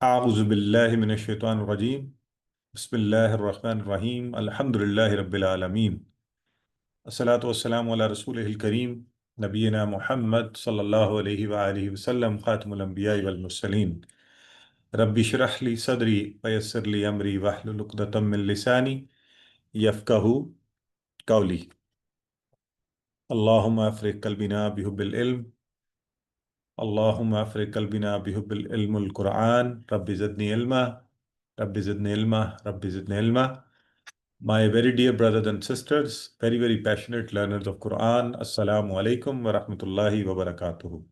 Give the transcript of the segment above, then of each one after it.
أعوذ بالله من الشيطان الرجيم بسم الله الرحمن الرحيم الحمد لله رب العالمين الصلاة والسلام على رسوله الكريم نبينا محمد صلى الله عليه وآله وسلم خاتم الأنبياء والمرسلين ربي اشرح لي صدري ويسر لي أمري واحلل عقدة من لساني يفقهوا قولي اللهم أفرغ قلبنا بحب العلم اللهم أفرغ قلبنا بحب العلم القرآن ربي زدني علما ربي زدني علما ربي زدني علما. My very dear brothers and sisters, very, very passionate learners of Quran, Assalamu alaikum wa rahmatullahi wa barakatuhu.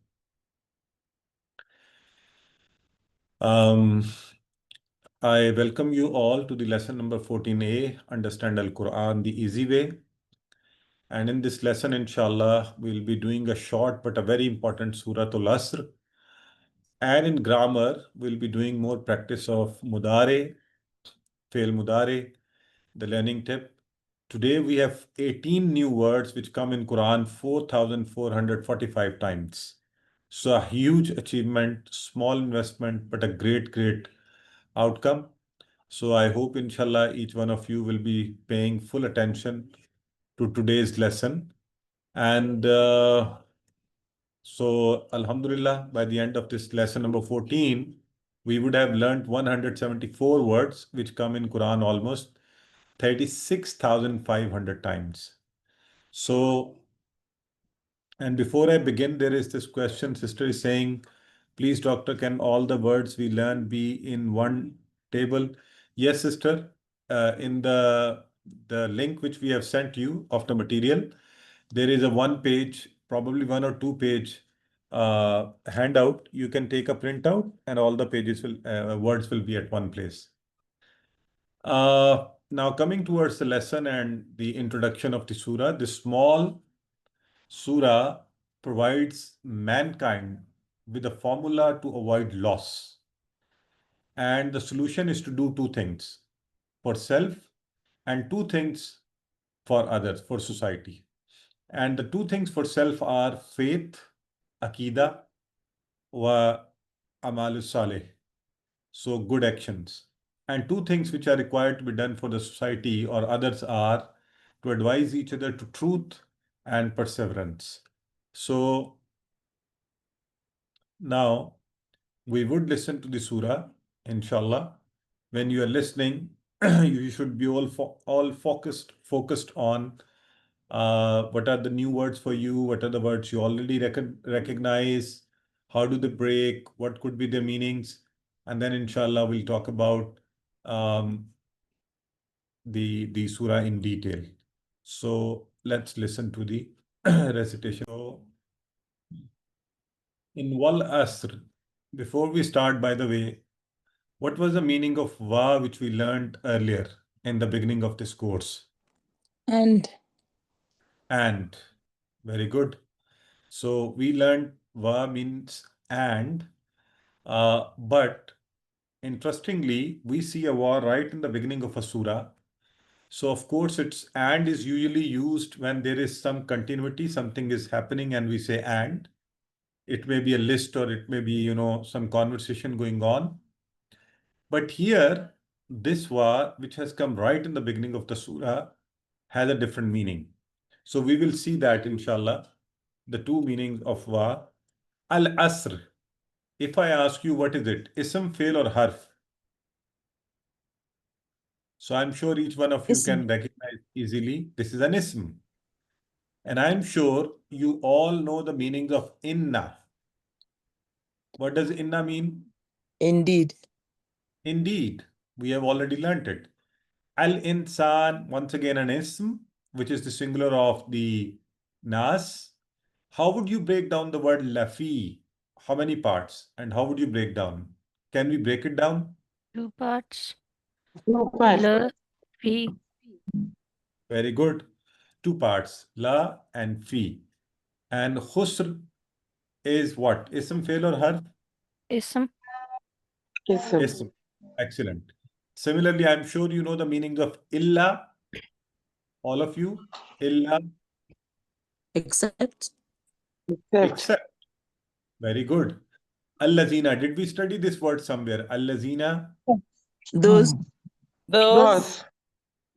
Um, I welcome you all to the lesson number 14a, Understand Al-Quran the Easy Way. And in this lesson, inshallah, we'll be doing a short but a very important Surah Al-Asr. And in grammar, we'll be doing more practice of Mudare, Fail Mudare, the learning tip. Today we have 18 new words which come in Quran 4,445 times. So a huge achievement, small investment, but a great, great outcome. So I hope inshallah each one of you will be paying full attention to today's lesson. And so Alhamdulillah, by the end of this lesson number 14, we would have learned 174 words which come in Quran almost 36,500 times. So, and before I begin, there is this question. Sister is saying, please, doctor, can all the words we learn be in one table? Yes, sister. In the link which we have sent you of the material, there is a one page, probably 1 or 2 page handout. You can take a printout, and all the pages will words will be at one place. Now coming towards the lesson and the introduction of the surah, this small surah provides mankind with a formula to avoid loss. And the solution is to do two things for self and two things for others, for society. And the two things for self are faith, akida, wa amalus saleh. So good actions. And two things which are required to be done for the society or others are to advise each other to truth and perseverance. So now we would listen to the surah, inshallah. When you are listening, you should be all focused on what are the new words for you, what are the words you already recognize, how do they break, what could be their meanings, and then inshallah we'll talk about the surah in detail. So let's listen to the recitation. So in Wal Asr, before we start, by the way, what was the meaning of wa which we learned earlier in the beginning of this course? And Very good. So we learned wa means and, but interestingly, we see a wa right in the beginning of a surah. So of course, it's and is usually used when there is some continuity, something is happening, and we say and. It may be a list or it may be, some conversation going on. But here, this wa, which has come right in the beginning of the surah, has a different meaning. So we will see that, inshallah, the two meanings of wa. Al-Asr. If I ask you, what is it? Ism, fail, or harf? So I'm sure each one of you Ism. can recognize easily. This is an ism. And I'm sure you all know the meaning of inna. What does inna mean? Indeed. Indeed. We have already learnt it. Al-insan, once again an ism, which is the singular of the nas. How would you break down the word lafi? How many parts? And how would you break down? Can we break it down? 2 parts. No part. La, fi, Very good. 2 parts, la and fi. And khusr is what? Ism, fail, or harf? ism, Ism. Ism. Excellent. Similarly, I'm sure you know the meanings of illa. All of you. Illa, Except. except. Very good. Allazina. Did we study this word somewhere? Allazina. Those. Those.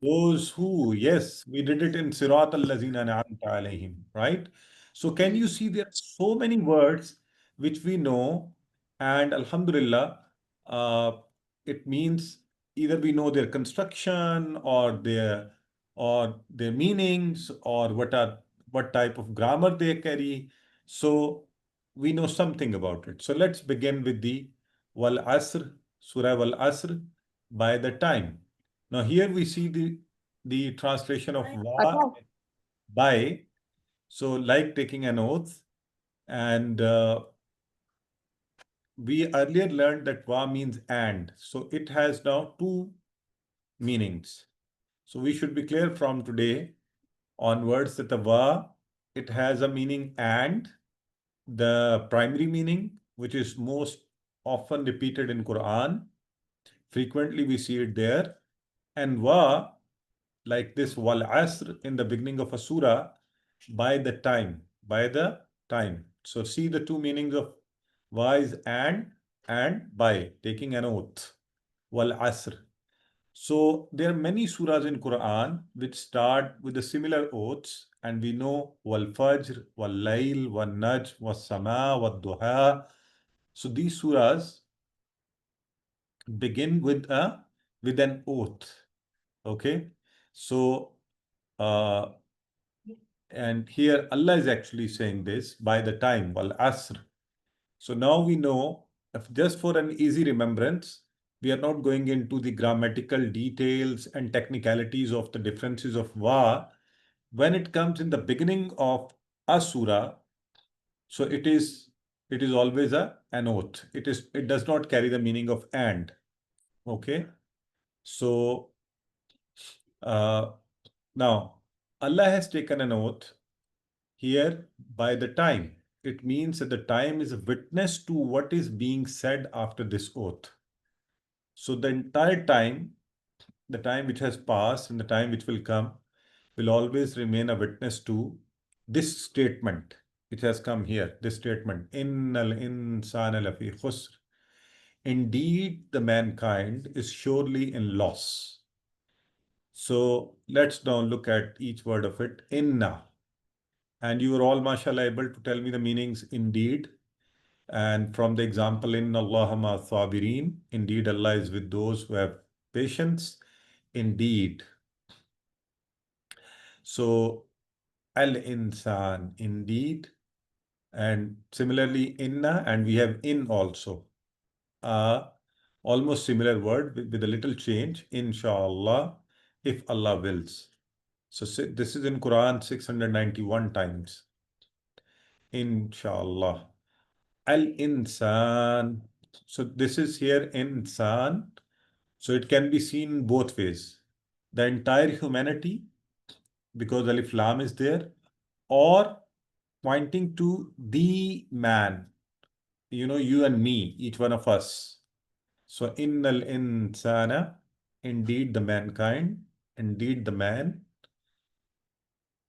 Those who, yes, we did it in Sirat al-Lazina an'amta alayhim, right? So can you see there are so many words which we know, and Alhamdulillah, uh, it means either we know their construction or their meanings or what type of grammar they carry. So we know something about it. So let's begin with the Wal Asr, Surah Wal Asr, by the time. Now here we see the translation of wa by, so like taking an oath, and we earlier learned that wa means and, so it has now two meanings. So we should be clear from today onwards that the wa, it has a meaning and, the primary meaning, which is most often repeated in Quran. Frequently we see it there. And wa, like this wal asr in the beginning of a surah, by the time, by the time. So see the two meanings of wa is and by, taking an oath, wal asr. So there are many surahs in Quran which start with the similar oaths, and we know wal fajr, wal layl, wal najm, wal sama, wal duha. So these surahs begin with an oath. Okay, so uh, and here Allah is actually saying this by the time, wal asr. So now we know, if just for an easy remembrance, we are not going into the grammatical details and technicalities of the differences of wa. When it comes in the beginning of a surah, so it is always an oath. It does not carry the meaning of and. Okay. So uh, now Allah has taken an oath here by the time. It means that the time is a witness to what is being said after this oath. So the entire time, the time which has passed and the time which will come, will always remain a witness to this statement which has come here. This statement, Innal insana lafi khusr. Indeed, the mankind is surely in loss. So let's now look at each word of it. Inna. And you were all, mashallah, able to tell me the meanings indeed. And from the example in Allah ma sabirin, indeed Allah is with those who have patience. Indeed. So al-insan, indeed. And similarly inna, and we have in also. Almost similar word with a little change. Inshallah, if Allah wills. So this is in Quran 691 times. Inshallah. Al-insan. So this is here insan. So it can be seen both ways. The entire humanity, because Alif Lam is there, or pointing to the man. You and me, each one of us. So innal insana, indeed the mankind, indeed the man.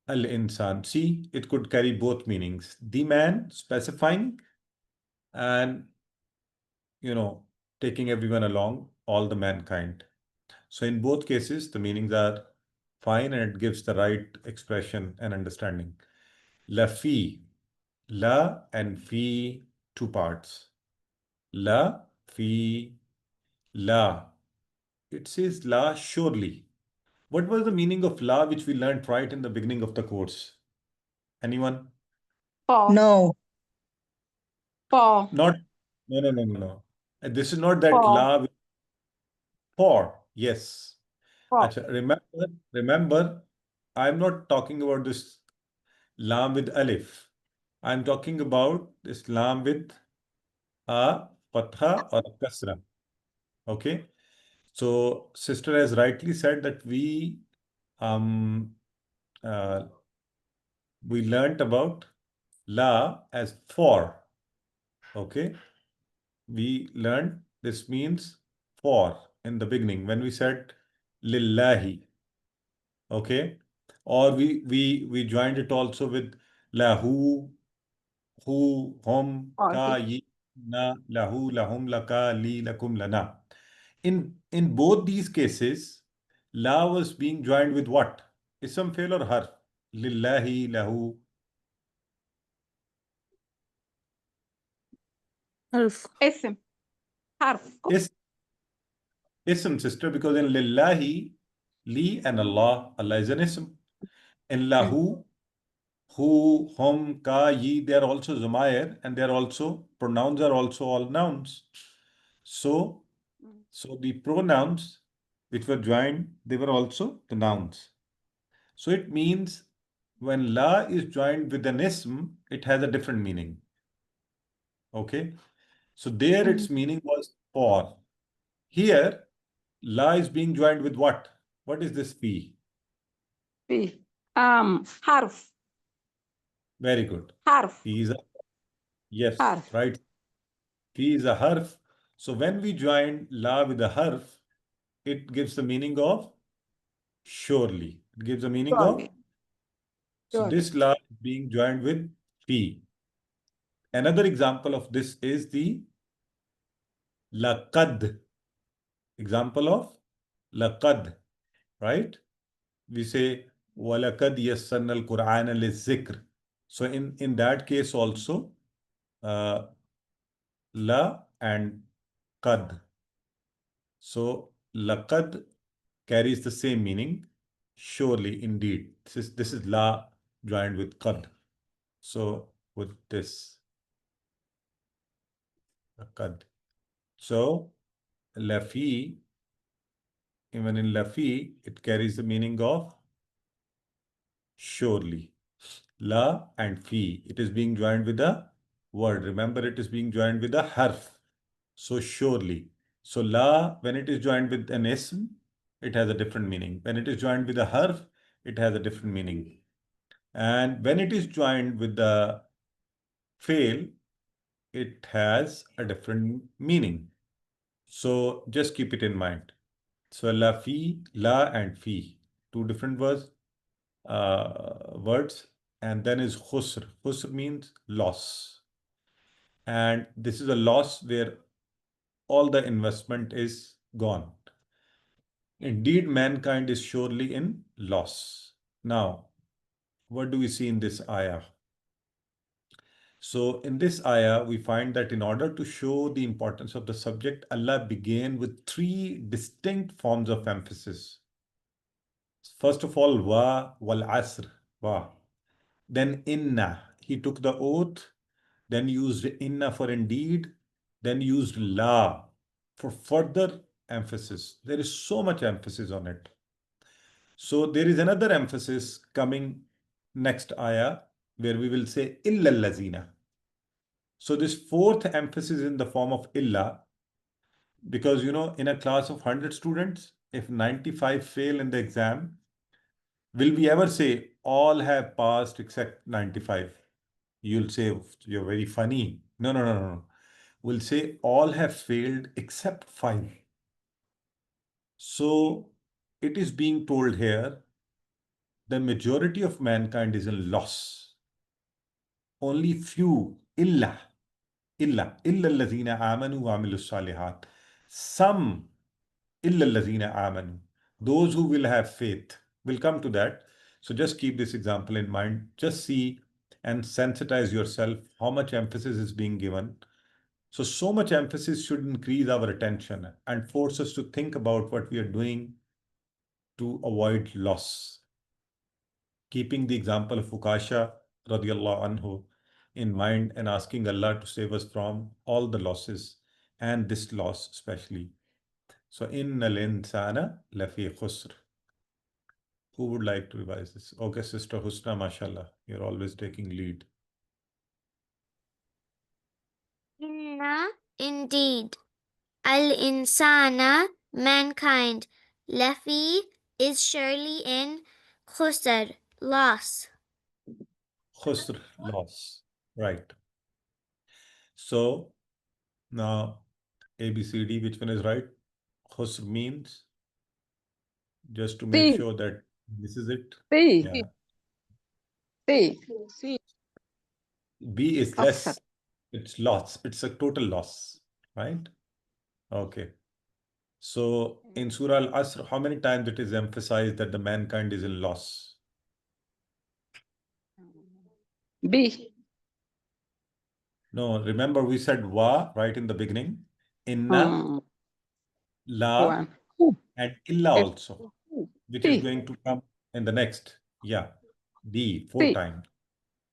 Al-insan. See, it could carry both meanings. The man, specifying, and you know, taking everyone along, all the mankind. So in both cases, the meanings are fine and it gives the right expression and understanding. La fi, la and fi, two parts. La fi, la. It says la surely. What was the meaning of la which we learned right in the beginning of the course? Anyone? For. No. For. Not, no. This is not that For. la for. Yes. For. Acha, remember, I'm not talking about this lam with alif. I'm talking about this lam with a fatha or a kasra. Okay. So sister has rightly said that um uh, we learnt about la as for. Okay. We learned this means for in the beginning when we said lillahi. Okay. Or we joined it also with lahu, who, hum, ka, Okay. ye. na, lahu, lahum, laka, li, lakum, lana. In both these cases, la was being joined with what? Ism, fail or harf? Lillahi, lahu. Harf. اسم حرف Is ism, sister, because in lillahi, li and Allah, Allah is an ism. In lahu, who, hum, ka, ye, they are also zumair and they are also, pronouns are also all nouns. So the pronouns which were joined, they were also the nouns. So it means when la is joined with an ism, it has a different meaning. Okay. So there its meaning was for. Here, la is being joined with what? What is this P? في حرف Very good. حرف P is a, yes, حرف right. P is a harf. So when we join la with a harf, it gives the meaning of surely. It gives the meaning of. surely So surely this la is being joined with P. Another example of this is the laqad. Example of laqad, right? We say walaqad yassarna al-Qur'ana liz-zikr. So in that case also, uh, la and qad. So laqad carries the same meaning. Surely, indeed. This is la joined with qad. So with this laqad. So lafi, even in lafi, it carries the meaning of surely. La and fi, it is being joined with a word. Remember, it is being joined with a harf. So surely. So la, when it is joined with an ism, it has a different meaning. When it is joined with a harf, it has a different meaning. And when it is joined with the fail, it has a different meaning. So just keep it in mind. So la fi, la and fi, two different words. And then is khusr. Khusr means loss. And this is a loss where all the investment is gone. Indeed, mankind is surely in loss. Now, what do we see in this ayah? So in this ayah, we find that in order to show the importance of the subject, Allah began with three distinct forms of emphasis. First of all, wa wal asr, wa. Then inna, he took the oath, then used inna for indeed, then used la for further emphasis. There is so much emphasis on it. So there is another emphasis coming next ayah where we will say illa lazina. So this fourth emphasis in the form of illa, because in a class of 100 students, if 95 fail in the exam, will we ever say all have passed except 95? You'll say you're very funny. No, no, no, no, no. We'll say all have failed except 5. So it is being told here the majority of mankind is in loss. Only few, illa allazina amanu wa amilus salihat. Some, illa allazina amanu. Those who will have faith. We'll come to that. So just keep this example in mind. Just see and sensitize yourself how much emphasis is being given. So much emphasis should increase our attention and force us to think about what we are doing to avoid loss. Keeping the example of Ukasha radiallahu anhu in mind and asking Allah to save us from all the losses and this loss especially. So, innal insana lafi khusr. Who would like to revise this? Okay, Sister Husna, mashallah, you're always taking lead. Inna, indeed. Al insana, mankind. Lafi is surely in khusr, loss. Khusr, loss. Right. So, now A, B, C, D, which one is right? Khusr means, just to make C sure that this is it. C Yeah. C C B is خسر less. It's loss. It's a total loss, right? Okay. So in Surah Al-Asr, how many times it is emphasized that the mankind is in loss? B. No, remember we said wa right in the beginning. Inna, la, One. and illa F. also, which is P. going to come in the next. Yeah. D, 4 P. times.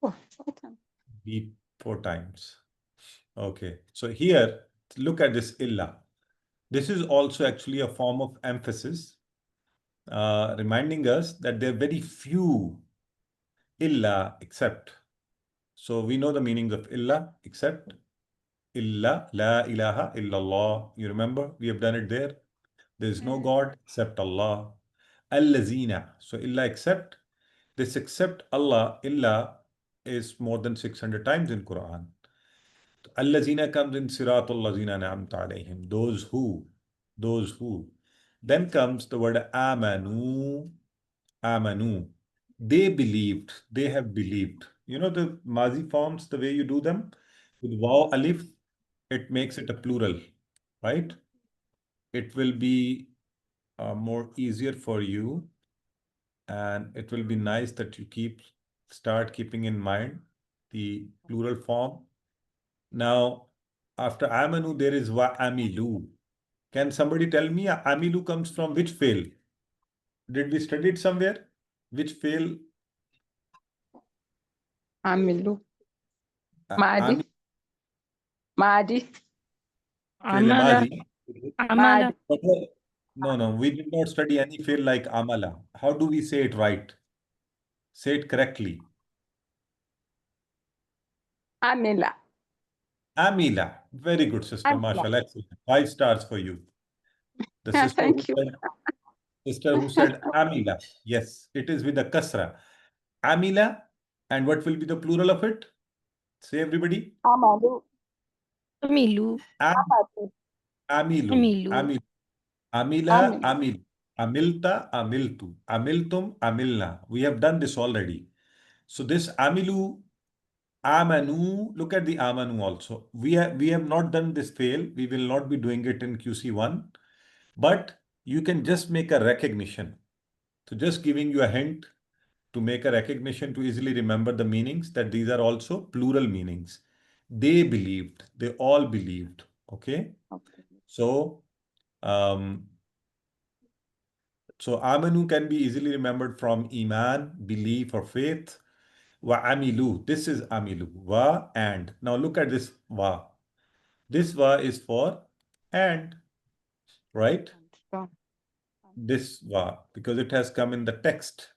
Oh, okay. D, 4 times. Okay. So here, look at this illa. This is also actually a form of emphasis, reminding us that there are very few illa except. So we know the meanings of illa, except, illa, la ilaha illallah. You remember? We have done it there. There is no God except Allah. Allazina. So illa except. This except Allah, illa is more than 600 times in Quran. Allazina comes in Siratul Lazina Na'amta alayhim. Those who. Then comes the word amanu, amanu. They believed, they have believed. You know the mazi forms, the way you do them? With waw alif, it makes it a plural, right? It will be more easier for you, and it will be nice that you start keeping in mind the plural form. Now, after amanu, there is wa amilu. Can somebody tell me amilu comes from which fail? Did we study it somewhere? Which fail? Amilu. Uh, Madi. ami, Madi. fail Amala. mazi. Amala. No, we did not study any fail like amala. How do we say it right? Say it correctly. Amila. Amila. Very good, sister. Amila. MashaAllah. Excellent. 5 stars for you. The sister who Thank you. said, Amila. Yes, it is with a kasra. Amila. And what will be the plural of it? Say everybody. Amalu. Amilu. Am, Amatu. amilu. Amilu. Amil. Amila. Amilu. Amil. Amilta. Amiltu. Amiltum. Amilna. We have done this already. So this amilu, amanu, look at the amanu also. We have not done this fail. We will not be doing it in QC1, but you can just make a recognition. So just giving you a hint to make a recognition to easily remember the meanings, that these are also plural meanings. They believed, they all believed. Okay. Okay. So, so amanu can be easily remembered from iman, belief or faith. Wa amilu. This is amilu. Wa and. Now look at this wa. This wa is for and, right? This wa, because it has come in the text.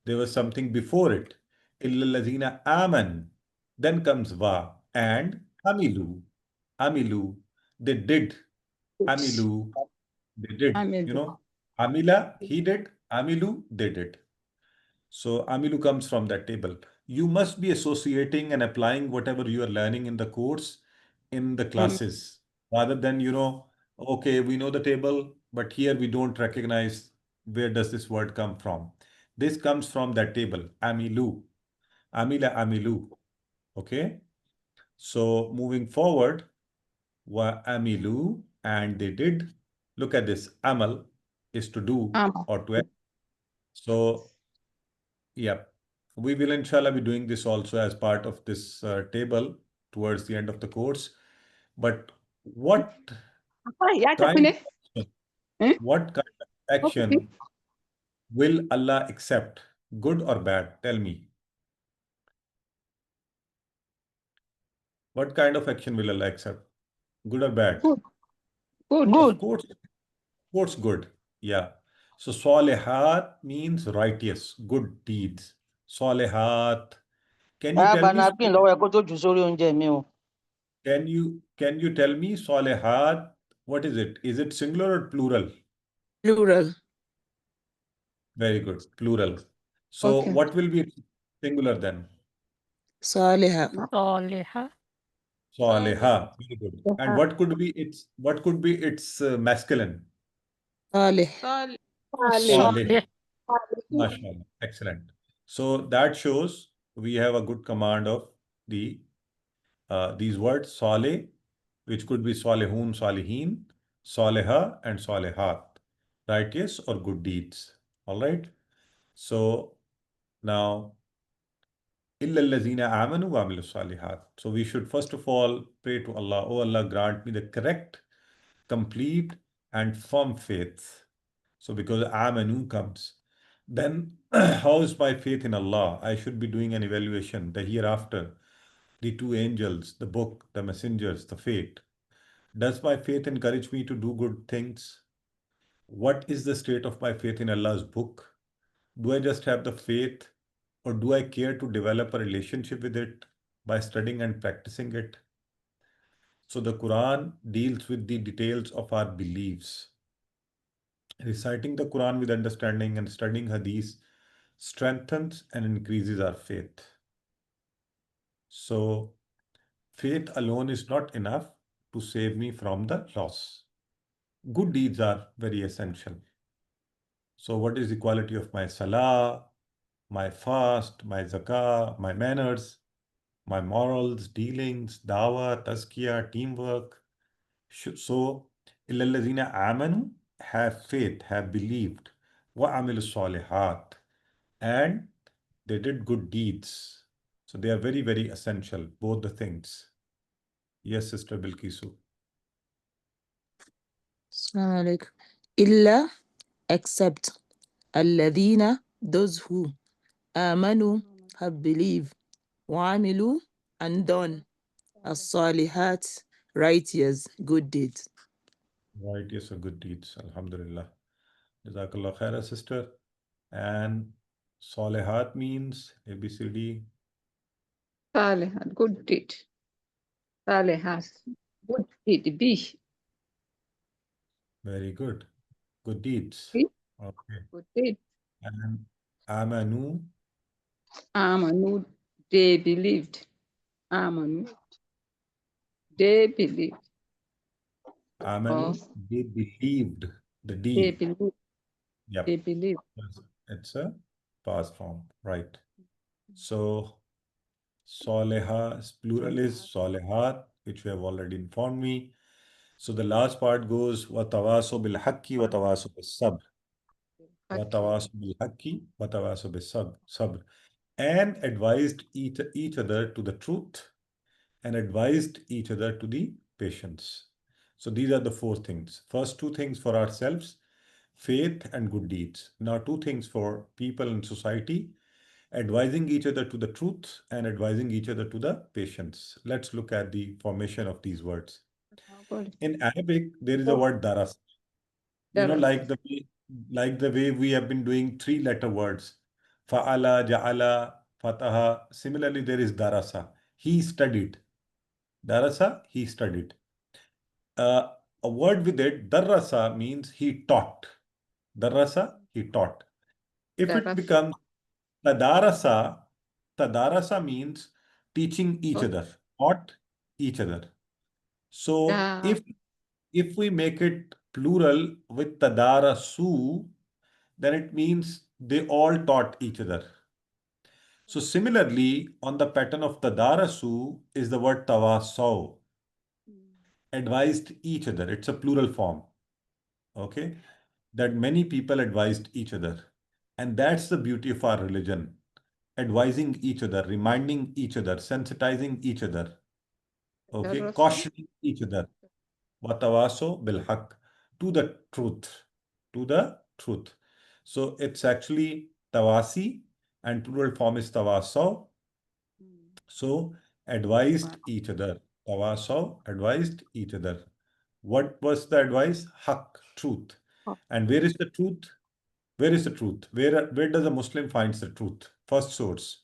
There was something before it. Illallazina aman. Then comes wa and amilu. Amilu. They did. Amilu. They did. You Amilu. know, amila, he did. Amilu, they did. So amilu comes from that table. You must be associating and applying whatever you are learning in the course in the classes, rather than, okay, we know the table, but here we don't recognize where does this word come from. This comes from that table, amilu, amila, amilu. Okay. So moving forward, wa amilu, and they did. Look at this. Amal is to do or to act. So yeah, we will inshallah be doing this also as part of this table towards the end of the course. But what kind of action, what kind of action will Allah accept? Good or bad? Tell me. What kind of action will Allah accept? Good or bad? Good. Good. Of course, good. Yeah. So salihat means righteous, good deeds. Salihat. Can you tell me? Can you tell me salihat? What is it? Is it singular or plural? Plural. Very good. Plural. So Okay. what will be singular then? Saliha. Saliha. Saliha. Very good. And what could be its masculine? Salih. Salih. MashaAllah. Excellent. So that shows we have a good command of the these words saleh, which could be salihun, salihin, saleha, and salehat, righteous or good deeds. All right. So now, illa allazina amanu wa amilu salihat. So we should first of all pray to Allah. Oh Allah, grant me the correct, complete, and firm faith. So because amanu comes, then how is my faith in Allah? I should be doing an evaluation, the hereafter, the two angels, the book, the messengers, the fate. Does my faith encourage me to do good things? What is the state of my faith in Allah's book? Do I just have the faith, or do I care to develop a relationship with it by studying and practicing it? So the Quran deals with the details of our beliefs. Reciting the Quran with understanding and studying Hadith strengthens and increases our faith. So faith alone is not enough to save me from the loss. Good deeds are very essential. So what is the quality of my salah, my fast, my zakah, my manners, my morals, dealings, dawah, tazkiyah, teamwork? So, illallazina amanu, have faith, have believed, wa amilu salihat, and they did good deeds. So they are very, very essential, both the things. Yes, Sister Bilkisu. Assalamu alaikum. Illa, except alladhina, those who amanu, have believed, wa amilu, and done as-salihat, righteous, good deeds. Right, yes, good deeds. Alhamdulillah. Jazakallah khaira, sister. And Salihat means ABCD. Salihat, good deed. Salihat, good deed. B, Very good. Good deeds. B, Okay. good deed. And Amanu, Amanu, they believed. Amanu, they believed. Amanu, Or they believed the they D. believe. Yep. They believe. It's a past form, right? So Saleha, plural is Salehat, which you have already informed me. So the last part goes Watawaso bil haqqi watawaso bis sabr. Watawaso bil haqqi watawaso bis sabr. And advised each other to the truth and advised each other to the patience. So these are the four things. First two things for ourselves, faith and good deeds. Now two things for people in society, advising each other to the truth and advising each other to the patience. Let's look at the formation of these words. In Arabic, there is a word daras. You know, like the way we have been doing three-letter words. Fa'ala, ja'ala, fataha. Similarly, there is darasa. He studied. Darasa, he studied. A word with it, darasa, means he taught. Darasa, he taught. If it becomes tadarasa, tadarasa means teaching each other, taught each other. So if we make it plural with tadarasu, then it means they all taught each other. So similarly, on the pattern of tadarasu is the word tawasaw, advised each other. It's a plural form. Okay, that many people advised each other. And that's the beauty of our religion. Advising each other, reminding each other, sensitizing each other. Okay, cautioning each other. Watawaso bil haq, to the truth. To the truth. So it's actually tawasi and plural form is tawaso. So advised each other. Tawaso, advised each other. What was the advice? Haq, truth. And where is the truth? Where is the truth? Where does a Muslim finds the truth? First source.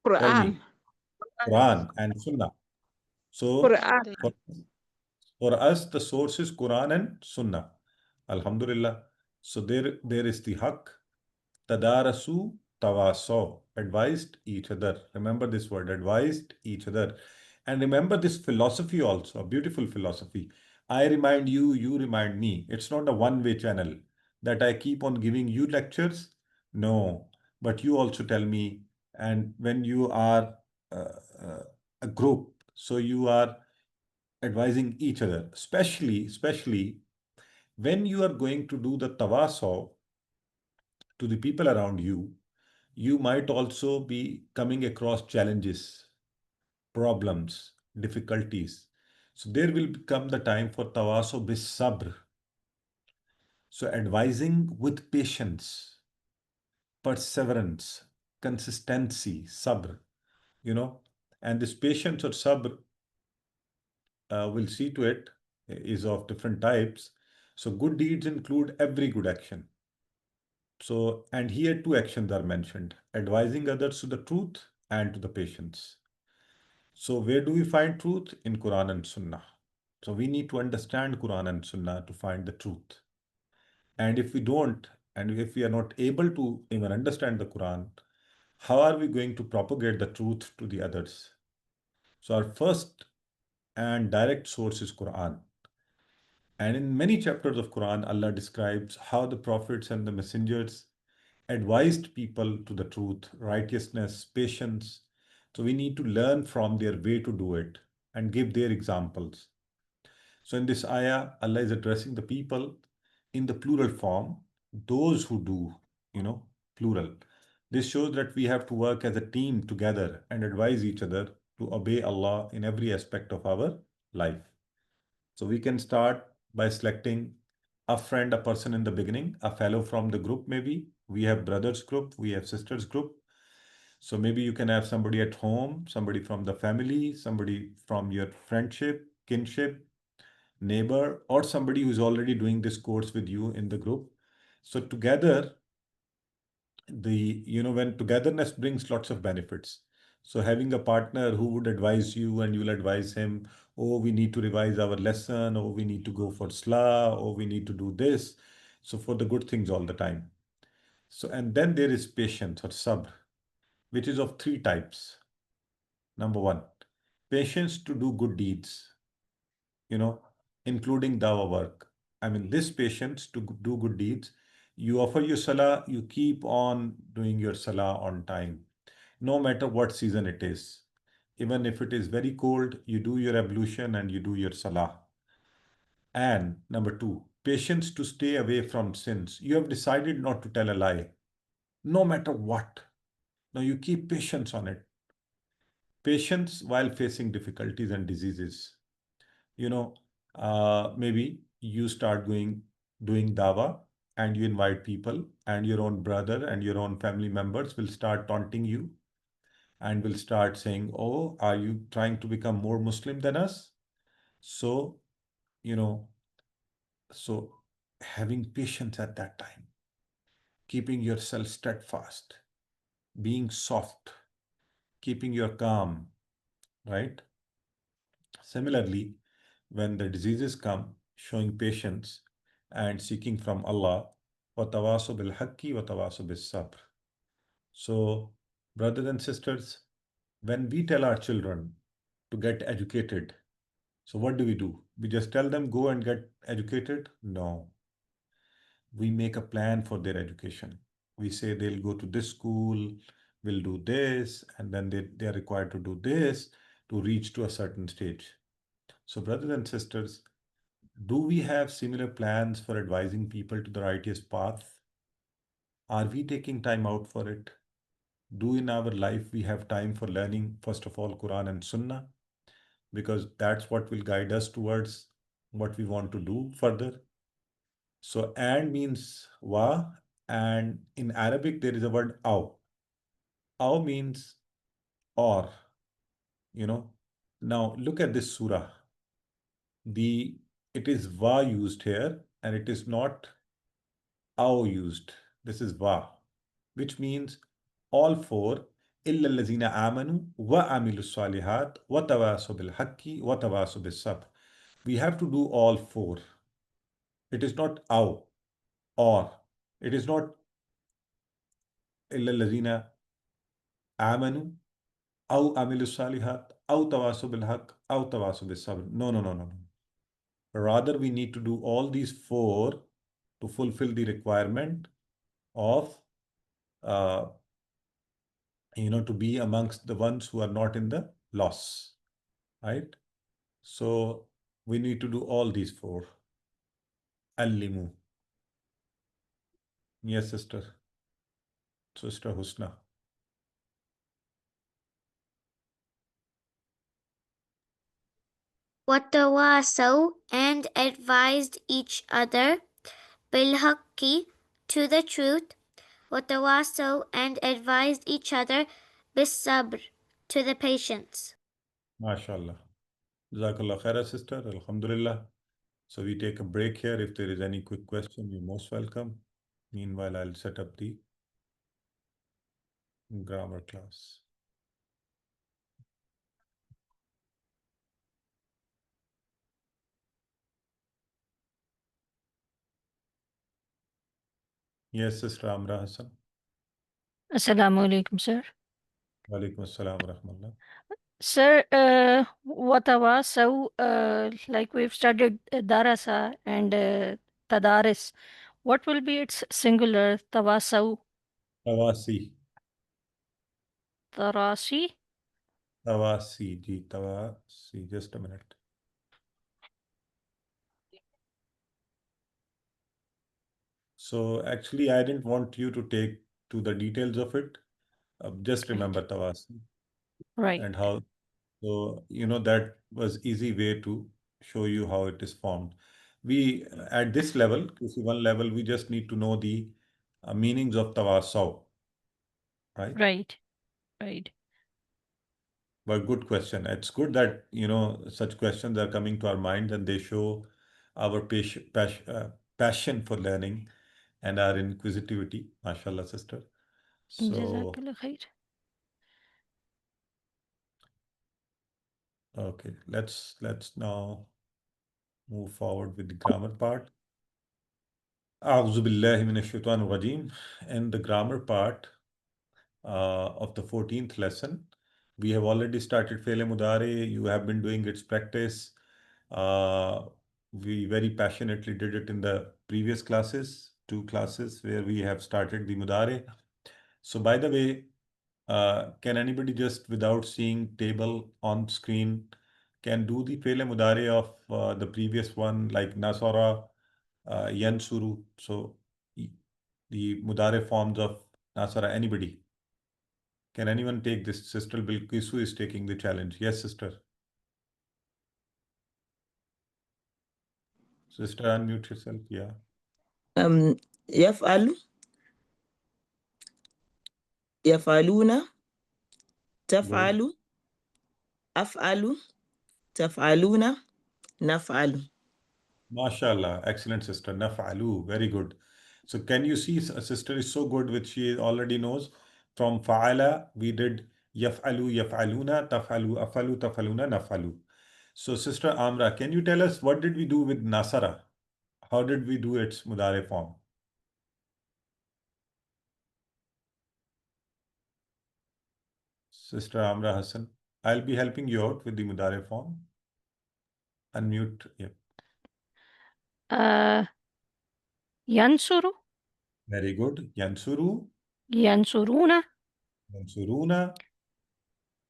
Tell me. Quran and Sunnah. So for us, the source is Quran and Sunnah. Alhamdulillah. So there is the haq. Tadarasu tawaso. Advised each other. Remember this word, advised each other. And remember this philosophy also, a beautiful philosophy. I remind you, you remind me. It's not a one-way channel that I keep on giving you lectures. No, but you also tell me. And when you are uh, uh, a group, So you are advising each other, especially when you are going to do the tawasaw to the people around you. You might also be coming across challenges, problems, difficulties. So there will come the time for tawasaw bis sabr. So advising with patience, perseverance, consistency, sabr, you know, and this patience or sabr, we'll see to it, is of different types. So good deeds include every good action. So, and here two actions are mentioned: advising others to the truth and to the patience. So where do we find truth? In Quran and Sunnah. So we need to understand Quran and Sunnah to find the truth. And if we don't, and if we are not able to even understand the Quran, how are we going to propagate the truth to the others? So our first and direct source is Quran. And in many chapters of Quran, Allah describes how the prophets and the messengers advised people to the truth, righteousness, patience. So we need to learn from their way to do it and give their examples. So in this ayah, Allah is addressing the people in the plural form, those who do, plural. This shows that we have to work as a team together and advise each other to obey Allah in every aspect of our life. So we can start by selecting a friend, a person in the beginning, a fellow from the group maybe. We have brothers group, we have sisters group. So maybe you can have somebody at home, somebody from the family, somebody from your friendship, kinship, neighbor, or somebody who's already doing this course with you in the group. So together, when togetherness brings lots of benefits. So having a partner who would advise you and you'll advise him, oh, we need to revise our lesson, or we need to go for SLA, or we need to do this. So for the good things all the time. So, and then there is patience or sabr, which is of three types. Number one, patience to do good deeds, you know, including dawa work. I mean, this patience to do good deeds. You offer your salah, you keep on doing your salah on time, no matter what season it is. Even if it is very cold, you do your ablution and you do your salah. And number two, patience to stay away from sins. You have decided not to tell a lie, no matter what. Now you keep patience on it. Patience while facing difficulties and diseases. You know, maybe you start doing dawa and you invite people, and your own brother and your own family members will start taunting you and will start saying, oh, are you trying to become more Muslim than us? So, you know, so having patience at that time, keeping yourself steadfast, being soft, keeping your calm, right? Similarly, when the diseases come, showing patience and seeking from Allah, وَتَوَاصُوا بِالْحَقِّ وَتَوَاصُوا بِالصَّبْرِ. So, brothers and sisters, when we tell our children to get educated, so what do? We just tell them go and get educated? No. We make a plan for their education. We say they'll go to this school, will do this, and then they are required to do this to reach to a certain stage. So, brothers and sisters, do we have similar plans for advising people to the righteous path? Are we taking time out for it? Do in our life we have time for learning, first of all, Quran and Sunnah? Because that's what will guide us towards what we want to do further. So, and means wa, and in Arabic there is a word aw. Aw means or, you know. Now look at this surah. The It is wa used here, and it is not aw used. This is wa, which means all four. إلا الذين آمنوا وعملوا الصالحات وتواصوا بالحق وتواصوا بالصبر. We have to do all four. It is not aw or. It is not إلا الذين آمنوا أو عملوا الصالحات أو تواصوا بالحق أو تواصوا بالصبر. No, no, no, no, no. Rather, we need to do all these four to fulfill the requirement of, uh, to be amongst the ones who are not in the loss. right? So we need to do all these four. Allimu. Yes, sister. Sister Husna. وتواصوا and advised each other بالحق to the truth وتواصوا and advised each other بالصبر to the patience. MashaAllah. Jazakallah khaira, sister. Alhamdulillah. So we take a break here. If there is any quick question, you're most welcome. Meanwhile, I'll set up the grammar class. Yes, Sister Amra Hassan. Assalamu alaikum, sir. Walaikum assalam wa rahmatullah. Sir, like we've studied darasa and tadaris. What will be its singular? Tawasaw, Tawasi. tarasi? Tawasi. Ji, Tawasi. Just a minute. So actually, I didn't want you to take to the details of it. Just remember Tawasi Right. and how. So, that was easy way to show you how it is formed. We, at this level, QC1 level, we just need to know the meanings of tawasaw, right? Right. Right. But good question. It's good that, such questions are coming to our mind and they show our passion for learning and our inquisitivity. MashaAllah, sister. So, Jazakallah khair. okay, let's now move forward with the grammar part. A'udhu billahi minash shaitanir rajim. In the grammar part of the 14th lesson, we have already started Fele Mudare. You have been doing its practice. Uh, we very passionately did it in the previous classes, two classes where we have started the Mudare. So, by the way, can anybody just without seeing table on screen can do the Fele Mudare of the previous one like Nasara, Yansuru? So the Mudare forms of Nasara, anybody? Can anyone take this? Sister Bilkisu is taking the challenge. Yes, sister. Sister, unmute yourself. Yeah. يفعل يفعلون Good. تفعل أفعل تفعلون نفعل. MashaAllah. Excellent, sister. Naf'alu. Very good. So can you see a sister is so good which she already knows? From fa'ala, we did yaf'alu, yaf'aluna, taf'alu, afalu, taf'aluna, naf'alu. So sister Amra, can you tell us what did we do with Nasara? How did we do its mudare form? Sister Amra Hassan, I'll be helping you out with the mudare form. Unmute. Yep. Yansuru, Very good. Yansuru, yansuruna, yansuruna,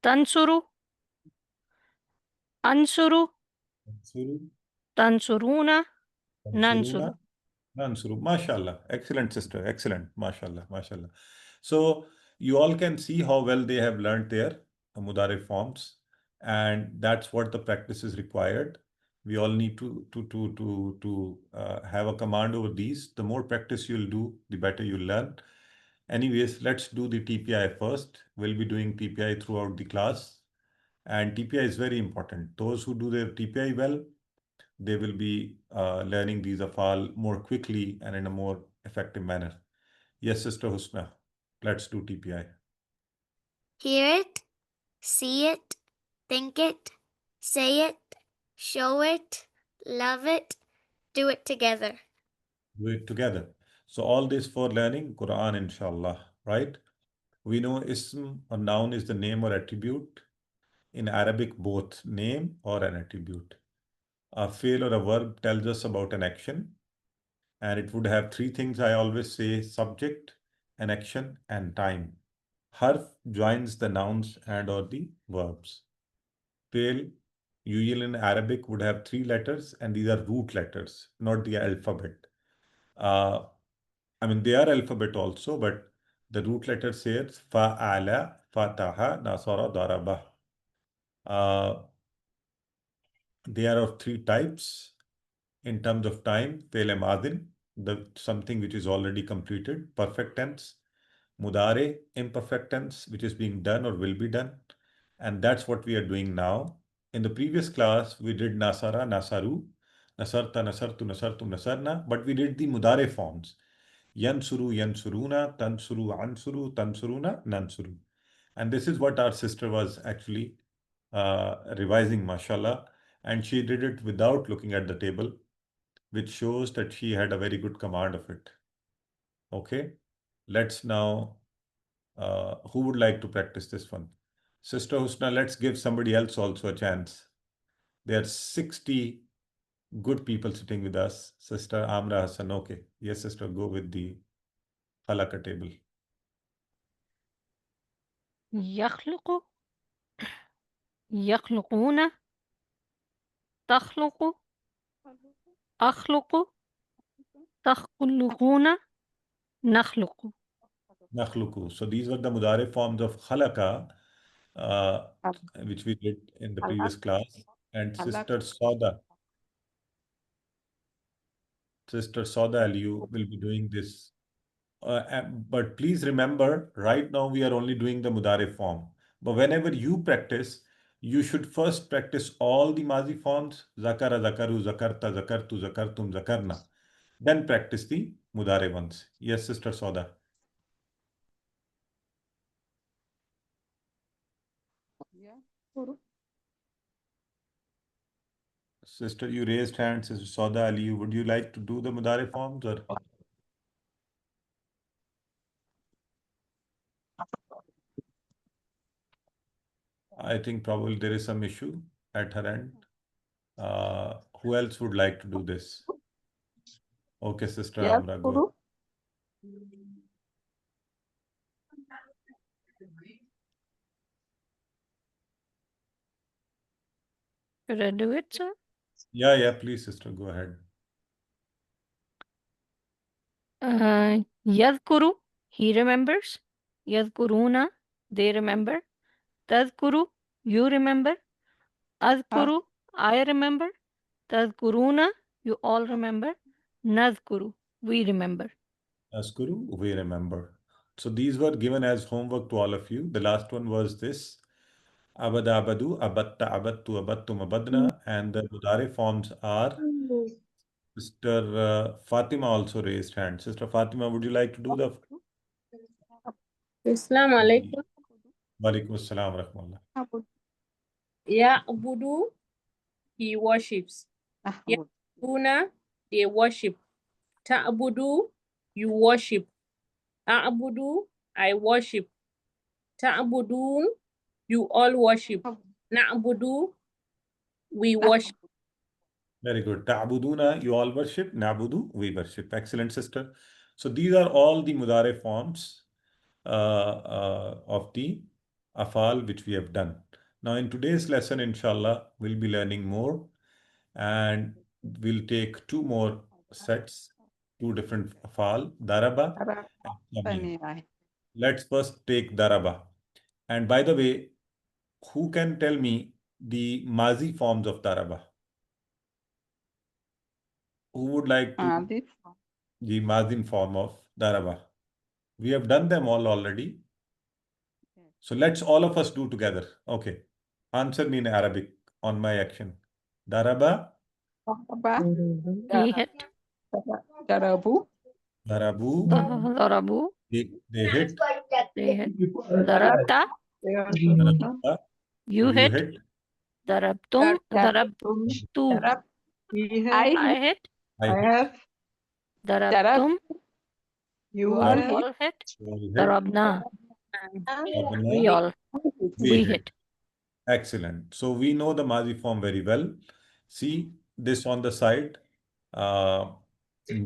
tansuru, ansuru, yansuru, tansuruna, nansuru. yansuruna, Nansuru. MashaAllah. Excellent, sister. Excellent. MashaAllah. MashaAllah. So you all can see how well they have learned their mudare forms, and that's what the practice is required. We all need to have a command over these. The more practice you'll do, the better you'll learn. Anyways, let's do the TPI first. We'll be doing TPI throughout the class, and TPI is very important. Those who do their TPI well, they will be learning these afal more quickly and in a more effective manner. Yes, Sister Husna, let's do TPI. Hear it, see it, think it, say it, show it, love it, do it together. Do it together. So all this for learning Quran, inshallah, right? We know ism or noun is the name or attribute. In Arabic, both name or an attribute. A fail or a verb tells us about an action, and it would have three things I always say: subject, an action, and time. Harf joins the nouns and or the verbs. Fail Usually in Arabic would have 3 letters, and these are root letters, not the alphabet. Uh, I mean, they are alphabet also, but the root letter says fa'ala, fataha, nasara, daraba. Uh, they are of 3 types in terms of time. Fele madin, the something which is already completed, perfect tense. Mudare, imperfect tense, which is being done or will be done. And that's what we are doing now. In the previous class, we did nasara, nasaru, nasarta, nasartu, nasartum, nasarna, but we did the mudare forms. Yansuru, yansuruna, tansuru, ansuru, tansuruna, nansuru. And this is what our sister was actually revising, mashallah. And she did it without looking at the table, which shows that she had a very good command of it. Okay, let's now, who would like to practice this one? Sister Husna, let's give somebody else also a chance. There are 60 good people sitting with us. Sister Amra Hassan, okay. Yes, sister, go with the Falaka table. يخلق يخلقون تخلق أخلق تخلقون نخلق. Nakhluku. So these were the mudare forms of khalaka, uh, which we did in the previous class. And Sister Sauda Ali will be doing this. But please remember, right now we are only doing the mudare form. But whenever you practice, you should first practice all the mazi forms, zakara, zakaru, zakarta, zakartu, zakartum, zakarna. Then practice the mudare ones. Yes, Sister Sauda. Sister, you raised hands. Sister Sauda Ali, would you like to do the mudare forms or? I think probably there is some issue at her end. Who else would like to do this? Okay, Sister Amra, go. Should I do it, sir? Yeah, please, sister, go ahead. يذكر, he remembers. يذكرون, they remember. تذكر, you remember. أذكر, I remember. تذكرون, you all remember. نذكر, we remember. Askuru, we remember. So these were given as homework to all of you. The last one was this. Abada abadu, abatta abattu, abattum abadna. And the mudare forms are Sister Fatima also raised hand. Sister Fatima, would you like to do the Assalamu alaikum. Walaikum assalam wa rahmatullah. Ya Abudu, he worships. Ya Abuduna, they worship. Ta'abudu, you worship. A'abudu, I worship. Ta'abudun, you all worship. Na'abudu, we worship. Very good. Ta'buduna, you all worship. Na'budu, we worship. Excellent, sister. So these are all the mudare forms of the afal which we have done. Now in today's lesson, inshallah, we'll be learning more, and we'll take 2 more sets, 2 different afal, daraba and samiya. Let's first take daraba. And by the way, who can tell me the mazi forms of daraba? Who would like to the mazin form of daraba? We have done them all already. So let's all of us do together. Okay. Answer me in Arabic on my action. Daraba. He hit. Darabu. Darabu. ضربوا. They hit. They hit. ضربت. Darabta. You hit. ضربتم. ضربت. I hit. I hit. ضربتم. You all hit. You all hit. ضربنا. Darabna. We all. We hit. Excellent. So we know the mazi form very well. See this on the side.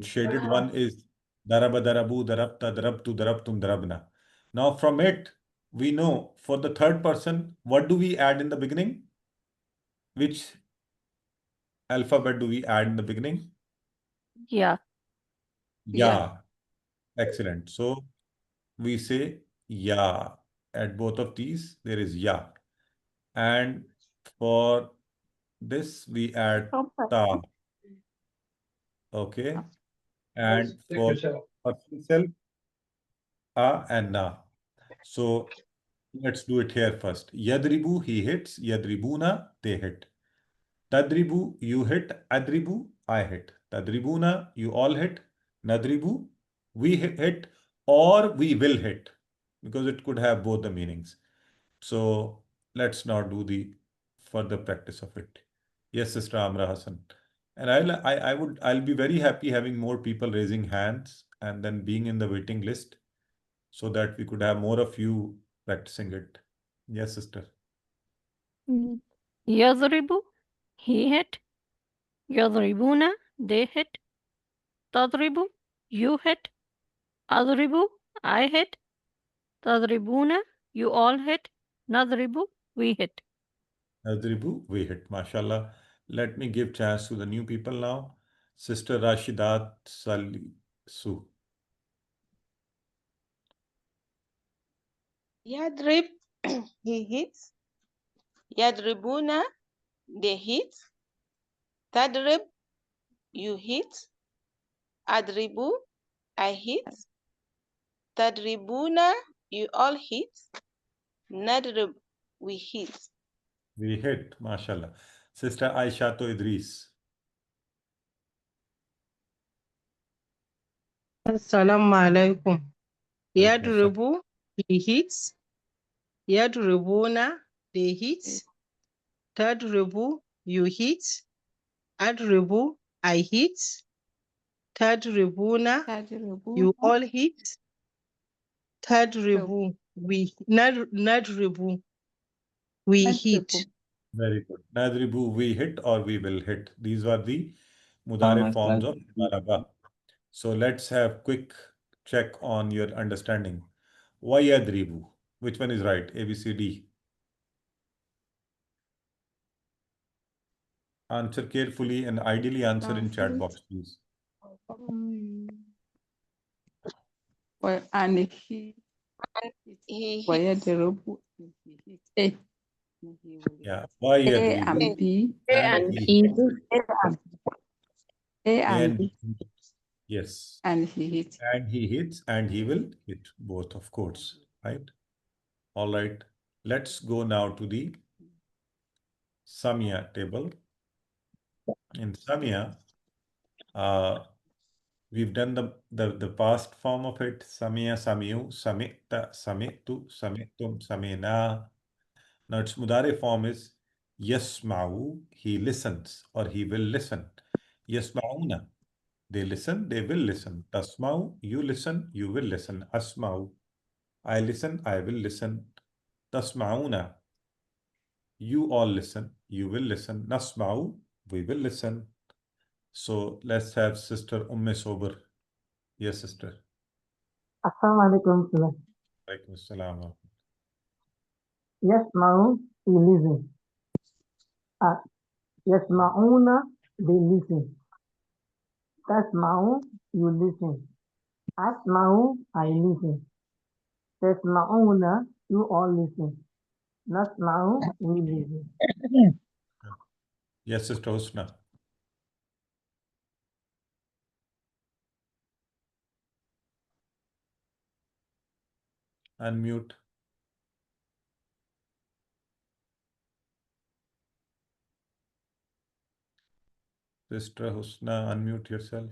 Shaded one is daraba, darabu, darabta, darabtu, darabtum, darabna. Now from it, we know for the third person, what do we add in the beginning? Which alphabet do we add in the beginning? Yeah. Ya. Excellent. So we say ya. At both of these, there is ya. And for this, we add ta. Okay. And for person self, a and na. So let's do it here first. Yadribu, he hits. Yadribuna, they hit. Tadribu, you hit. Adribu, I hit. Tadribuna, you all hit. Nadribu, we hit, or we will hit, because it could have both the meanings. So let's now do the further practice of it. Yes, Sister Amra Hassan. And I'll be very happy having more people raising hands and then being in the waiting list, so that we could have more of you practicing it. Yes, sister. يضرب, he hit. يضربون, they hit. تضرب, you hit. أضرب, I hit. تضربون, you all hit. نضرب, we hit. Nadribu, we hit. MashaAllah. Let me give chance to the new people now. Sister Rashidat Salisu. Yadrib, he hits. Yadribuna, they hit. Tadrib, you hit. Adribu, I hit. Tadribuna, you all hit. Nadrib, we hit. We hit. MashaAllah. Sister Aisha to Idris. Assalamu alaikum. Alaikum assalam. Yadribu, he hits. Yadribuna, they hit. Tadribu, you hit. Adribu, I hit. Tadribuna, you all hit. Tadribu, Nadribu, we hit. Very good. Nadribu, we hit or we will hit. These were the mudare forms of Mudaraba. So let's have quick check on your understanding. Why Yadribu? Which one is right? A, B, C, D. Answer carefully and ideally answer in chat box, please. Well, and he hits. Yeah. Why A Yadribu? and B. A and E. A And and B. yes. And he hit. And he hits and he will hit both, of course. Right? All right. Let's go now to the Samia table. In Samia, we've done the past form of it. Samia, Samiu, Samita, Samitu, Samitum, Samina. Now its Mudare form is Yasma'u, he listens or he will listen. Yasma'una, they listen, they will listen. Tasma'u, you listen, you will listen. Asma'u, I listen, I will listen. Tasma'una, you all listen, you will listen. Nasma'u, we will listen. So let's have Sister Sober. Yes, sister. Assalamualaikum. Alaikum assalam. Yes, Ma'u, he listen. Yes, Ma'una, they listen. That's Ma'u, you listen. As Ma'u, I listen. That's Ma'una, you all listen. That's Ma'u, we listen. Yes, Sister Husna. Unmute. Sister Husna, unmute yourself.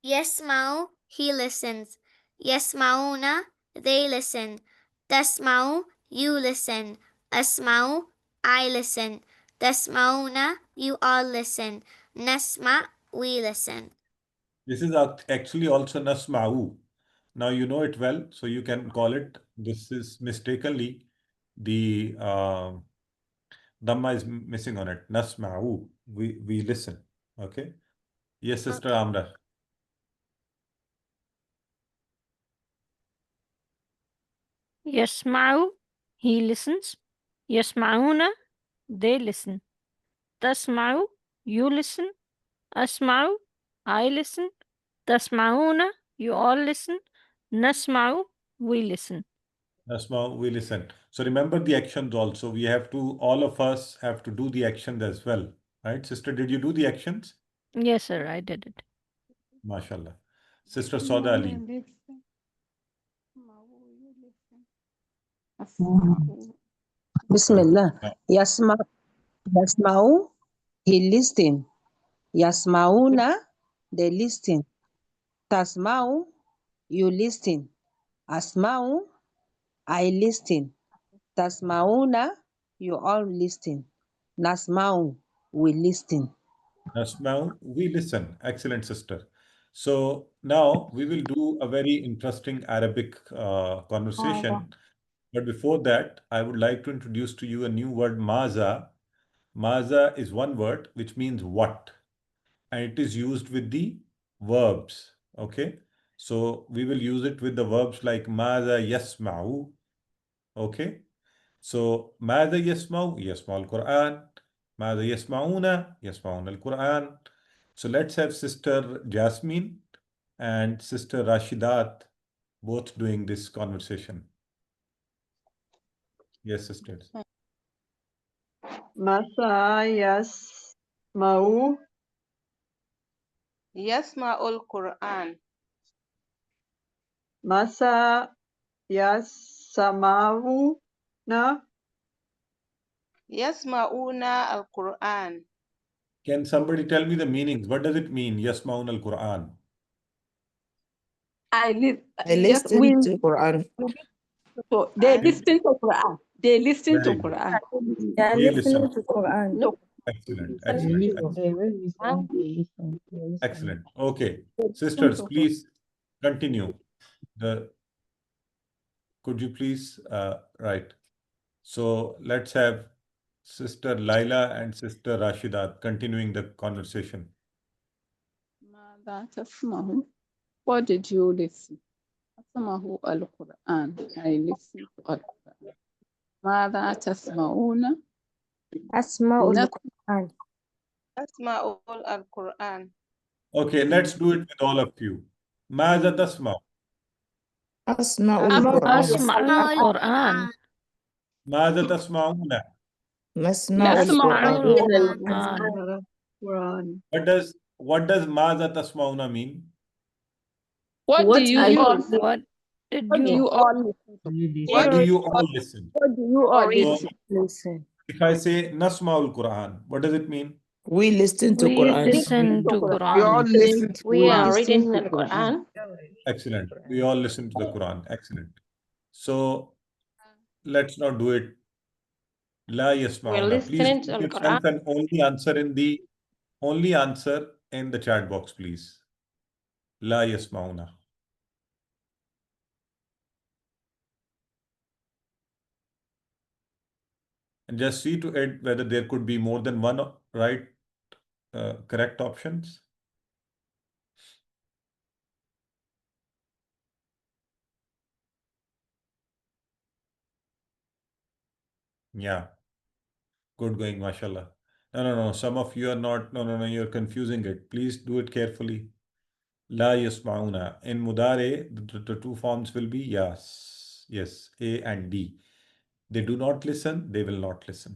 Yasma'u, he listens. Yasma'una, they listen. Tasma'u, you listen. Asma'u, I listen. Tasma'una, you all listen. Nasma, we listen. This is actually also Nasma'u. Now you know it well, so you can call it. This is mistakenly the Dhamma is missing on it. Nasma'u. We listen. Okay. Yes, Sister Amra. يسمع, he listens. يسمعون, they listen. Tasma'u, you listen. Asma'u, I listen. Tasma'una, you all listen. Nasma'u, we listen. Nasma, we listen. So remember the actions also. We have to, all of us have to do the actions as well. Right? Sister, did you do the actions? Yes, sir, I did it. MashaAllah. Sister Sauda Ali. Listen. Asma'u, you listen. Asma'u. Bismillah. Now, Yasma'u, he listen. Yasma'una, they listen. Tasma'u, you listen. Asma'u, I listen. Tasma'una, you all listen. Nasma'u, we listen. Nasma, we listen. Excellent, sister. So now we will do a very interesting Arabic conversation. But before that, I would like to introduce to you a new word, maza. Maza is one word which means what, and it is used with the verbs. Okay, so we will use it with the verbs like maza yasma'u. Okay, so maza yasma'u, yasma'u al-Quran. Maza yasma'una, yasma'una al-Quran. So let's have Sister Jasmine and Sister Rashidat both doing this conversation. Yes, sisters. Masa yasma'u Yasma'ul Quran. Masa yasma'u na Yasma'una al-Quran. Can somebody tell me the meanings? What does it mean? Yasma'un al-Quran. I live. I listen to Quran. So they And listen to Quran. They listen to Very good. Quran. They are We listen. listening to Quran. Excellent, They excellent, listen, they will listen, they listen, they listen. excellent. Okay, sisters, please continue. Could you please right? So let's have Sister Laila and Sister Rashida continuing the conversation. ماذا تسمعوا? What did you listen? أسمعوا القرآن. I listen to القرآن. ماذا تسمعون؟ أسماء القرآن. Yasma'ul al-Quran. Okay, let's do it with all of you. ماذا تسمع؟ أسمع أسماء القرآن. Asma'ul Quran. ماذا تسمعون؟ نسمع نسمع القرآن. Quran. Quran. What does ماذا تسمعون mean? What do you all listen? What did What do you? you all listen to? You listen. What do you all listen? What do you all So listen? listen. if I say نسمع القرآن, what does it mean? We listen to We Quran. listen to We all Quran. listen to We are Quran. reading the Quran. Excellent. We all listen to the Quran. Excellent. So let's not do it. La We're yasmauna. Please listening to give the Quran. yourself an only answer in the chat box, please. La yasmauna. And just see to it whether there could be more than one right, correct options. Yeah. Good going, mashallah. No. Some of you are not. No. You're confusing it. Please do it carefully. La yasmauna. In mudare, the two forms will be yes. Yes. A and D. They do not listen. They will not listen.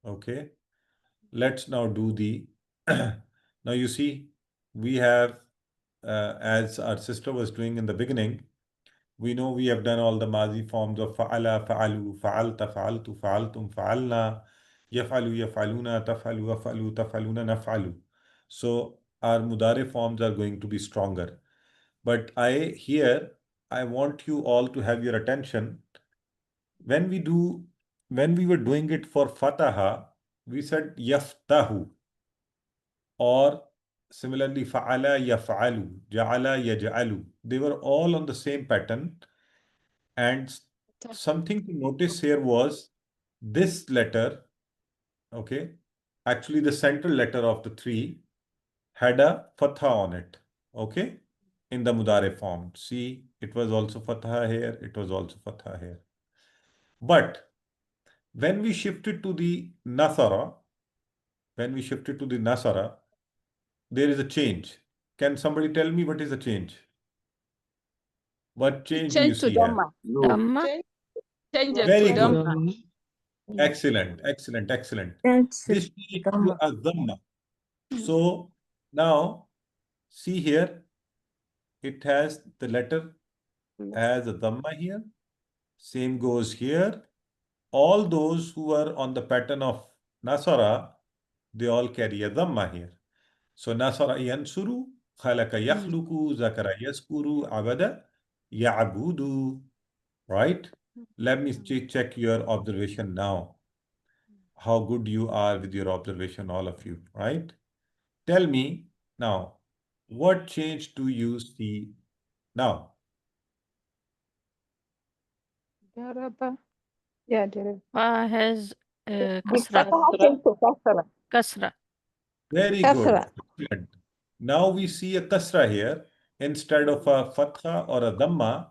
Okay. Let's now do the. Now you see, we have, as our sister was doing in the beginning, we know we have done all the mazi forms of fa'ala, fa'alu, fa'alta, fa'altu, fa'altum, fa'alna, yaf'alu, yaf'aluna, taf'alu, waf'alu, taf'aluna, naf'alu. So our mudare forms are going to be stronger. But I want you all to have your attention. When we were doing it for fataha, we said yaftahu, or similarly fa'ala, yaf'alu, ja'ala, yaj'alu. They were all on the same pattern. And something to notice here was this letter, okay, actually the central letter of the three had a fatha on it, okay, in the mudare form. See, it was also fatha here, it was also fatha here. But When we shifted to the Nasara, there is a change. Can somebody tell me what is the change? What change do you Change to see here? Dhamma. Dhamma. Change it Very to good. Dhamma. Excellent, excellent, excellent. Change This changed to Dhamma. a Dhamma. So now see here, it has the letter as a Dhamma here. Same goes here. All those who are on the pattern of Nasara, they all carry a Dhamma here. So Nasara yansuru, khalaka yakhluku, zakara yaskuru, abada ya'budu. Right? Let me check your observation now. How good you are with your observation, all of you, right? Tell me now, what change do you see now? Daraba. Yeah, Daraba. Fa has The kasra. Fataha came to Kasra. Kasra. Very good. Excellent. Now we see a kasra here. Instead of a fatha or a dhamma,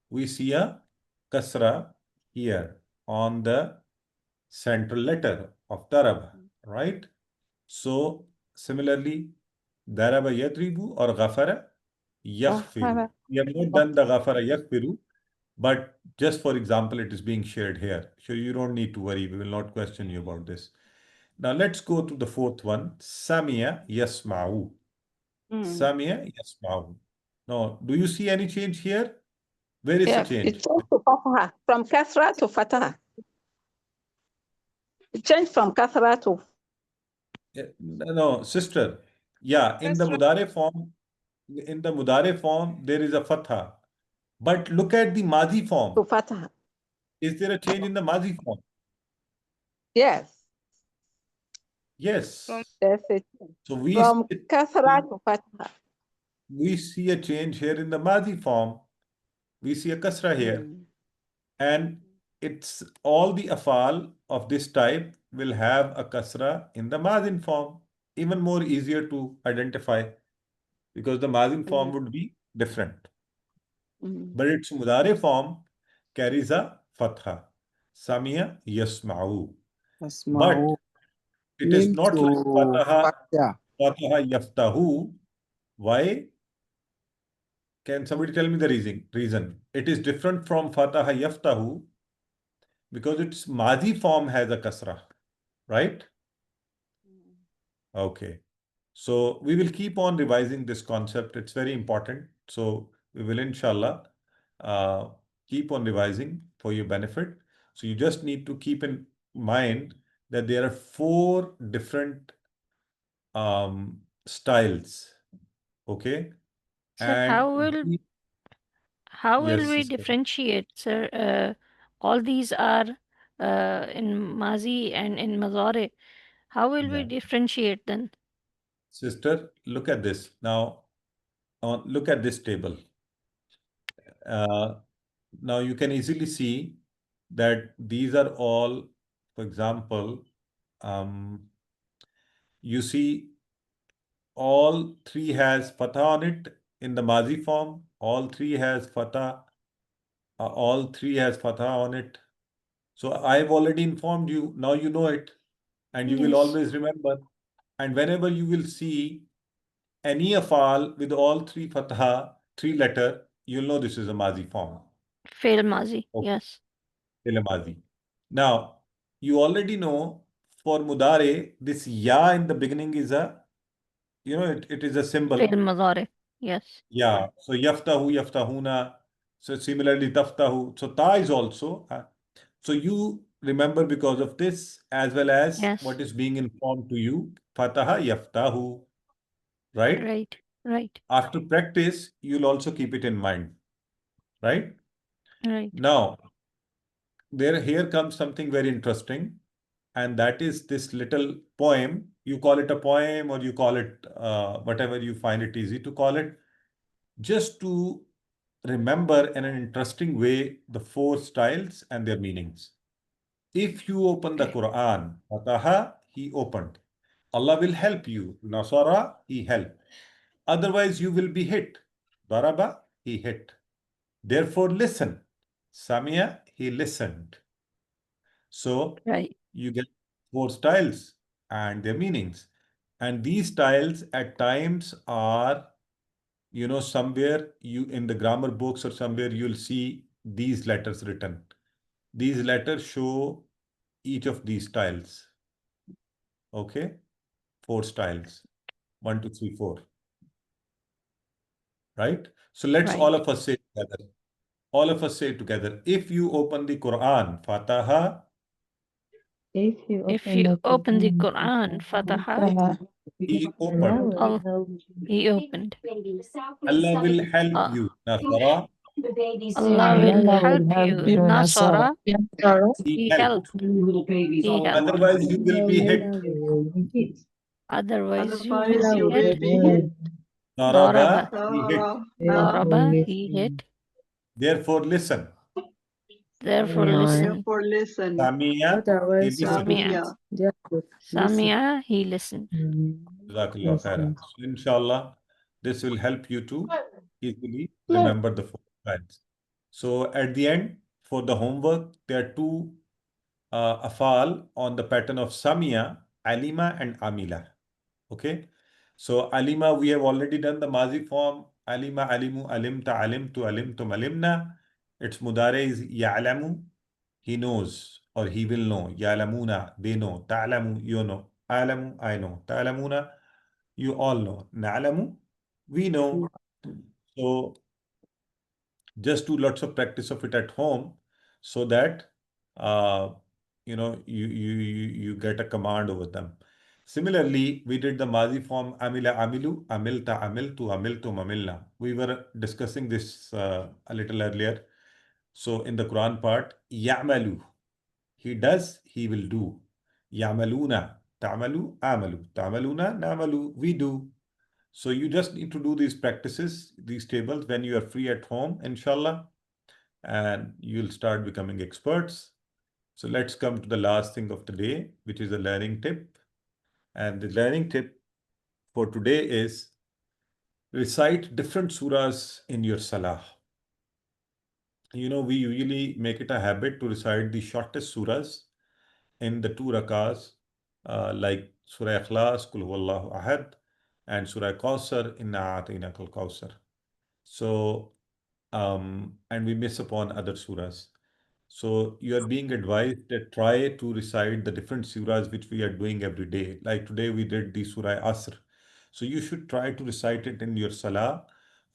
we see a kasra here on the central letter of daraba, right? So similarly, daraba yadribu or ghafara yaghfiru. We have not done the ghafara yaghfiru, but just for example, it is being shared here. So you don't need to worry. We will not question you about this. Now let's go to the fourth one. Samia yasma'u. Samia yasma'u. Now, do you see any change here? Where is the Yes, change? it changed to Fataha. From Kasra to Fataha. It changed from Kasra to No, sister. Yeah, in the mudare form, there is a fatha. But look at the Madi form. Fataha. Is there a change in the Madi form? Yes. Yes. That's it. So From Kasra to Fataha. we see a change here in the Madi form. We see a kasra here. And it's all the afal of this type will have a kasra in the Madin form. Even more easier to identify because the Madin form would be different. But its Mudare form carries a fatha. Samia yasma'u. But it is not like fataha yaftahu. Why? Can somebody tell me the reason? It is different from fataha yaftahu because its Madi form has a kasra, right? Okay. So we will keep on revising this concept. It's very important. So we will, inshallah, keep on revising for your benefit. So you just need to keep in mind that there are 4 different styles. Okay. Sir, And how will yes, we sister. differentiate, sir? All these are in Mazi and in Mazare. How will we Yeah. differentiate then? Sister, look at this. Now, look at this table. Now you can easily see that these are all, for example, you see all 3 has fatha on it in the Mazi form. All 3 has fatha. All 3 has fatha on it. So I've already informed you. Now you know it, and you will Yes. always remember. And whenever you will see any afal with all 3 fatha, 3 letter, you'll know this is a Mazi form. Fail Mazi, Okay. yes. Mazi. Now, you already know for Mudare, this ya in the beginning is a, it is a symbol. Fail Mazare, yes. Yeah. So yaftahu, yaftahuna. So similarly, taftahu. So ta is also. So you remember because of this, as well as what is being informed to you, fataha, yaftahu. Right? Right. After practice, you'll also keep it in mind. Right? Right. Now, here comes something very interesting. And that is this little poem. You call it a poem or you call it whatever you find it easy to call it, just to remember in an interesting way the 4 styles and their meanings. If you open the Quran, Fataha, he opened. Allah will help you. Nasara, he helped. Otherwise, you will be hit. Daraba, he hit. Therefore, listen. Samia, he listened. So Right. you get 4 styles and their meanings. And these styles at times are, somewhere you in the grammar books or somewhere you'll see these letters written. These letters show each of these styles. Okay? 4 styles. 1, 2, 3, 4. Right? So let's Right. all of us say together. All of us say together. If you open the Quran, Fataha. If you If open you the open the Quran, Quran, Fataha, He Allah opened. will help you. He opened. Allah will help Uh, you. Nasara. Allah will Allah help will help you. you, Nasara. Nasara, He He helped. helped. He helped. Otherwise, you will be hit. Allah will hit. Otherwise, you will Otherwise, be you Allah will hit. will be help hit. you. Daraba, Daraba, he hit. Therefore, Daraba, he listen. hit. Therefore, listen. Therefore, Anyone. listen. Therefore, listen. Samiya, he Otherwise, you listened. will Samia. hit. Therefore, listen. Samia, he listened. Jazakallah khairan. Listen. So, inshallah, this will help you to easily remember the 4 styles. So, at the end, for the homework, there are 2 afal on the pattern of Samia, Alima, and Amila. Okay. So Alima, we have already done the Mazi form. Alima, Alimu, Alimta, Alimtu, Alimtum, Alimna. Its Mudare is Ya'lamu. He knows or he will know. Ya'lamuna, they know. Ta'lamu, you know. Alamu, I know. Ta'lamuna, you all know. Na'lamu, we know. So just do lots of practice of it at home so that you get a command over them. Similarly, we did the Mazi form Amila Amilu, Amilta Amiltu, Amiltum Amilna. We were discussing this a little earlier. So in the Quran part, Ya'malu, he does, he will do. Ya'maluna, Ta'malu, Amalu, Ta'maluna, Na'malu, we do. So you just need to do these practices, these tables when you are free at home, inshallah, and you'll start becoming experts. So let's come to the last thing of the day, which is a learning tip. And the learning tip for today is recite different surahs in your salah. We usually make it a habit to recite the shortest surahs in the 2 rakahs, like Surah Ikhlas, Kul Huwallahu Ahad, and Surah Kausar, Inna A'tainakal Kausar. So, and we miss upon other surahs. So you are being advised that try to recite the different surahs which we are doing every day. Like today we did the Surah Asr. So you should try to recite it in your salah,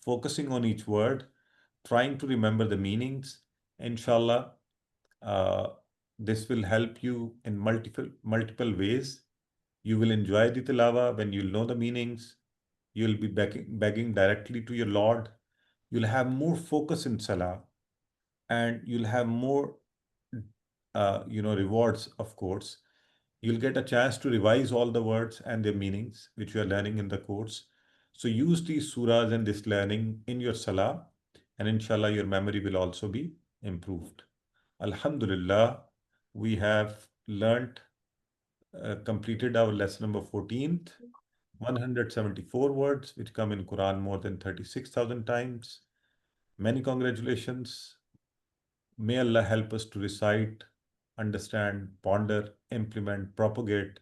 focusing on each word, trying to remember the meanings. Inshallah, uh, this will help you in multiple ways. You will enjoy the tilawa when you know the meanings. You'll be begging directly to your Lord. You'll have more focus in salah, and you'll have more rewards, of course. You'll get a chance to revise all the words and their meanings, which you are learning in the course. So use these surahs and this learning in your salah, and inshallah, your memory will also be improved. Alhamdulillah, we have learnt, completed our lesson number 14th, 174 words, which come in Quran more than 36,000 times. Many congratulations. May Allah help us to recite, understand, ponder, implement, propagate,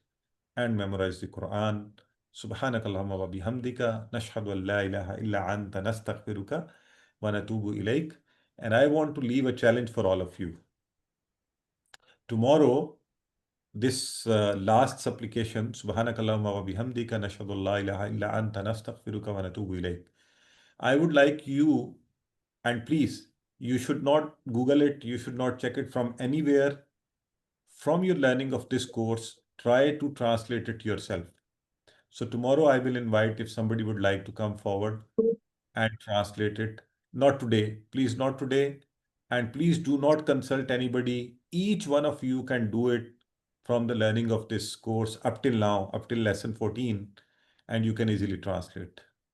and memorize the Quran. سبحانك اللهم وبحمدك نشهد أن لا إله إلا أنت نستغفرك ونتوب إليك. And I want to leave a challenge for all of you. Tomorrow, this last supplication, سبحانك اللهم وبحمدك نشهد أن لا إله إلا أنت نستغفرك ونتوب إليك. I would like you, and please, you should not Google it, you should not check it from anywhere. From your learning of this course, try to translate it yourself. So tomorrow I will invite if somebody would like to come forward and translate it. Not today, please, not today. And please do not consult anybody. Each one of you can do it from the learning of this course up till now, up till lesson 14, and you can easily translate.